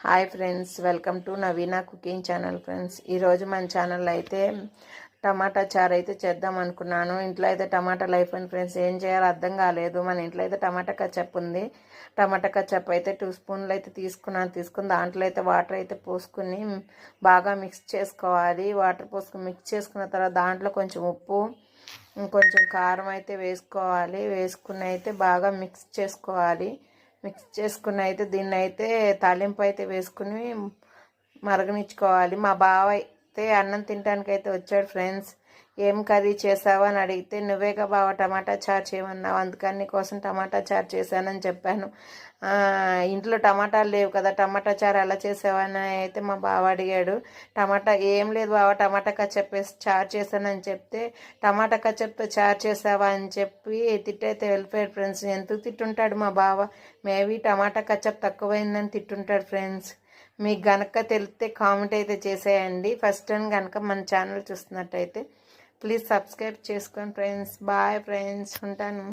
Hi friends, welcome to Naveena cooking channel. Friends, ఈరోజు మన channel అయితే టమాటా చారు అయితే చేద్దాం అనుకున్నాను. ఇంట్లో అయితే టమాటాలు అయిపోయింది ఫ్రెండ్స్. ఏం చేయాలో అర్థం కాలేదు. మన ఇంట్లో అయితే టమాటా కచ్చప్ ఉంది. టమాటా కచ్చప్ అయితే 2 స్పూన్లు అయితే తీసుకుని దాంట్లో అయితే వాటర్ అయితే పోసుకుని బాగా మిక్స్ చేసుకోవాలి. వాటర్ పోసుకుని మిక్స్ చేసుకున్న తర్వాత దాంట్లో కొంచెం ఉప్పు, ఇంకొంచెం కారం అయితే వేసుకోవాలి. వేసుకుని అయితే బాగా మిక్స్ చేసుకోవాలి. మిక్స్ చేసుకుని అయితే దీన్ని అయితే తాలింపు అయితే వేసుకుని మరగనిచ్చుకోవాలి. మా బావ అయితే అన్నం తినడానికి అయితే వచ్చాడు ఫ్రెండ్స్. ఏం కర్రీ చేసావు అని అడిగితే, నువ్వేగా బావ టమాటా చారు చేయమన్నావు, అందుకని కోసం టమాటా చారు చేశానని చెప్పాను. ఇంట్లో టమాటాలు లేవు కదా, టమాటా చారు ఎలా చేసావని అయితే మా బావ అడిగాడు. టమాటా ఏం లేదు బావ, టమాటా కచ్చప్ వేసి చారు చేశానని చెప్తే, టమాటా కచ్చప్తో చారు చేసావా అని చెప్పి తిట్టయితే వెళ్ళిపోయాడు ఫ్రెండ్స్. ఎందుకు తిట్టుంటాడు మా బావ? మేబీ టమాటా కచ్చప్ తక్కువైందని తిట్టుంటాడు ఫ్రెండ్స్. మీకు గనక తెలిస్తే కామెంట్ అయితే చేసేయండి. ఫస్ట్ టైం కనుక మన ఛానల్ చూస్తున్నట్టయితే ప్లీజ్ సబ్స్క్రైబ్ చేసుకోండి ఫ్రెండ్స్. బాయ్ ఫ్రెండ్స్, ఉంటాను.